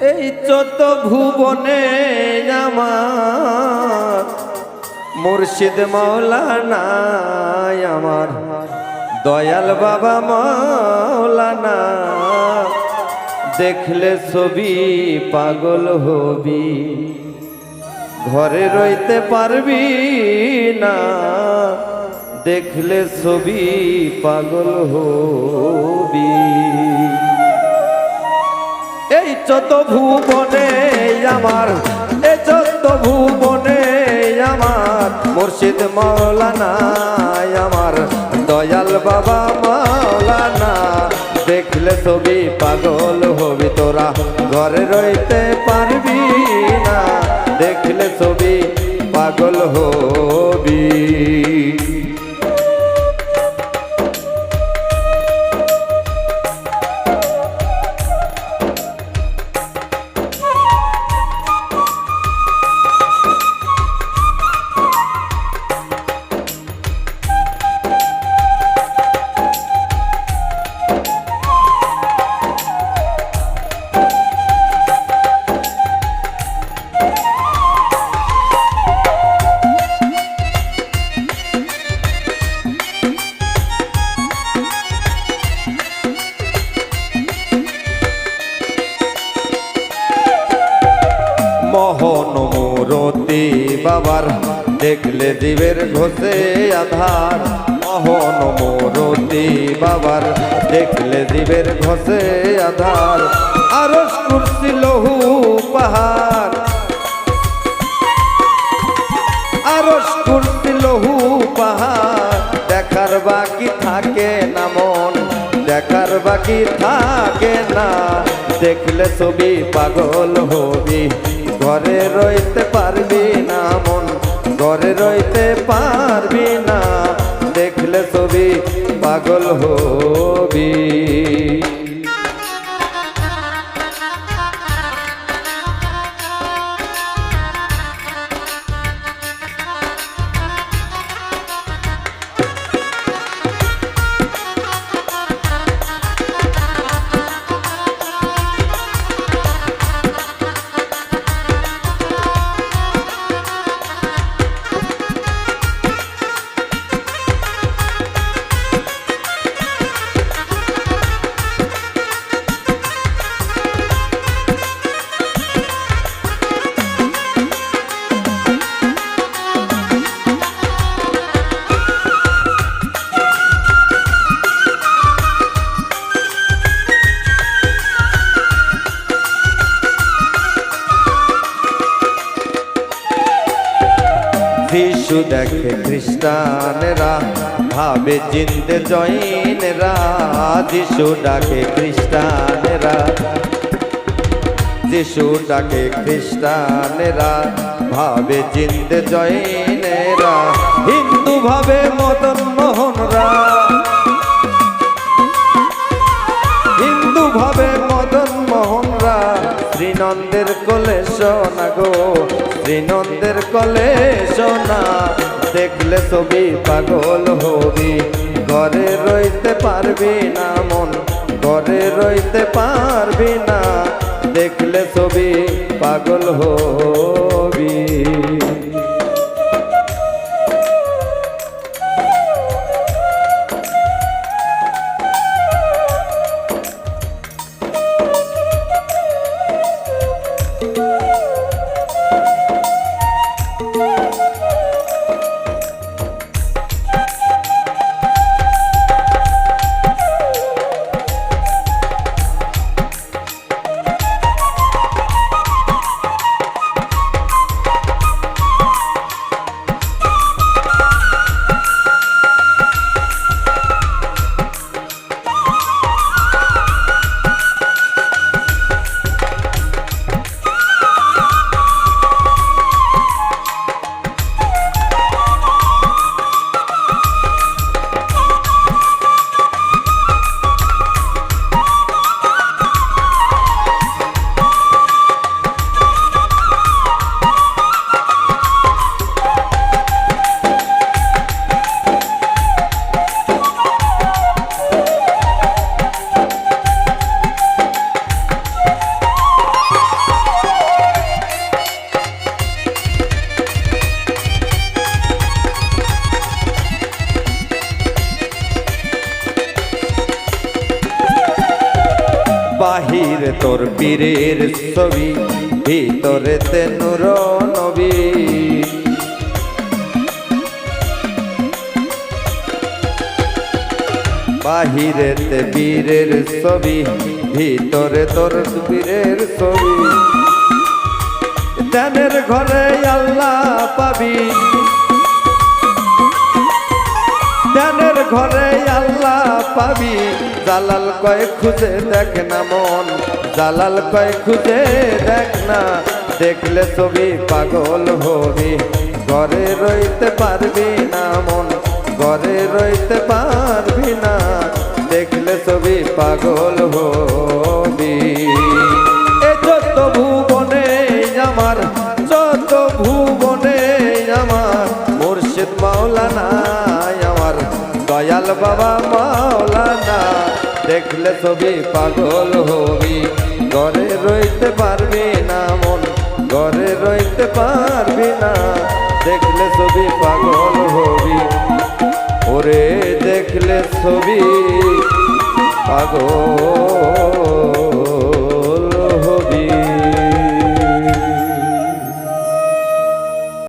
এই চোদ্দ ভুবনে আমার মুর্শিদ মাওলানা, আমার দয়াল বাবা মাওলানা। দেখলে ছবি পাগল হবি, ঘরে রইতে পারবি না। দেখলে ছবি পাগল হবি। এই চোদ্দ ভুবনে আমার, এই চোদ্দ ভুবনে আমার মুর্শিদ মাওলানা, আমার দয়াল বাবা মাওলানা। দেখলে ছবি পাগল হবি, তোরা ঘরে রইতে পারবি না। দেখলে ছবি পাগল হবি। মোহন মূরতি বাবার দেখলে জীবের ঘষে আধার। মোহন মূরতি বাবার দেখলে জীবের ঘষে আধার। আরশ কুরসি লৌহ পাহাড়, আরশ কুরসি লৌহ পাহাড়। দেখার বাকি থাকে না মন, দেখার বাকি থাকে না। দেখলে ছবি পাগল হবি, ঘরে রইতে পারবি না মন, ঘরে রইতে পারবি না। দেখলে ছবি পাগল হবি। যিশু দেখে খ্রিস্টানেরা ভাবে জিন্দে জৈনেরা। যিশু ডাকে খ্রিস্টানেরা, যিশু ডাকে খ্রিস্টানেরা ভাবে জিন্দে জৈনেরা। হিন্দু ভাবে মদন মোহনরা, হিন্দু ভাবে মদন মোহনরা। শ্রীনন্দের কোলে সোনা গো, শ্রীনন্দের কোলে সোনা। দেখলে ছবি পাগল হবি, ঘরে রইতে পারবি না মন, ঘরে রইতে পারবি না। দেখলে ছবি পাগল হবি। বাহিরে তোর পীরের ছবি, ভিতরেতে নূর নবী। বাহিরেতে বীরের ছবি, ভিতরে তোর পীরের ছবি। ধ্যানের ঘরে আল্লাহ পাবি, ধ্যানের ঘরে আল্লাহ পাবি। জালাল কয় খুঁজে দেখ না মন, জালাল কয় খুঁজে দেখ না। দেখলে ছবি পাগল হবি, ঘরে রইতে পারবি না মন, ঘরে রইতে পারবি না। দেখলে ছবি পাগল হবি। এ যত ভুবনে আমার, যত ভুবনে আমার, মুর্শিদ মাওলানা আমার, দয়াল বাবা মাওলানা। দেখলে ছবি পাগল হবি, ঘরে রইতে পারবি না মন, ঘরে রইতে পারবি না। দেখলে ছবি পাগল হবি, ওরে দেখলে ছবি পাগল।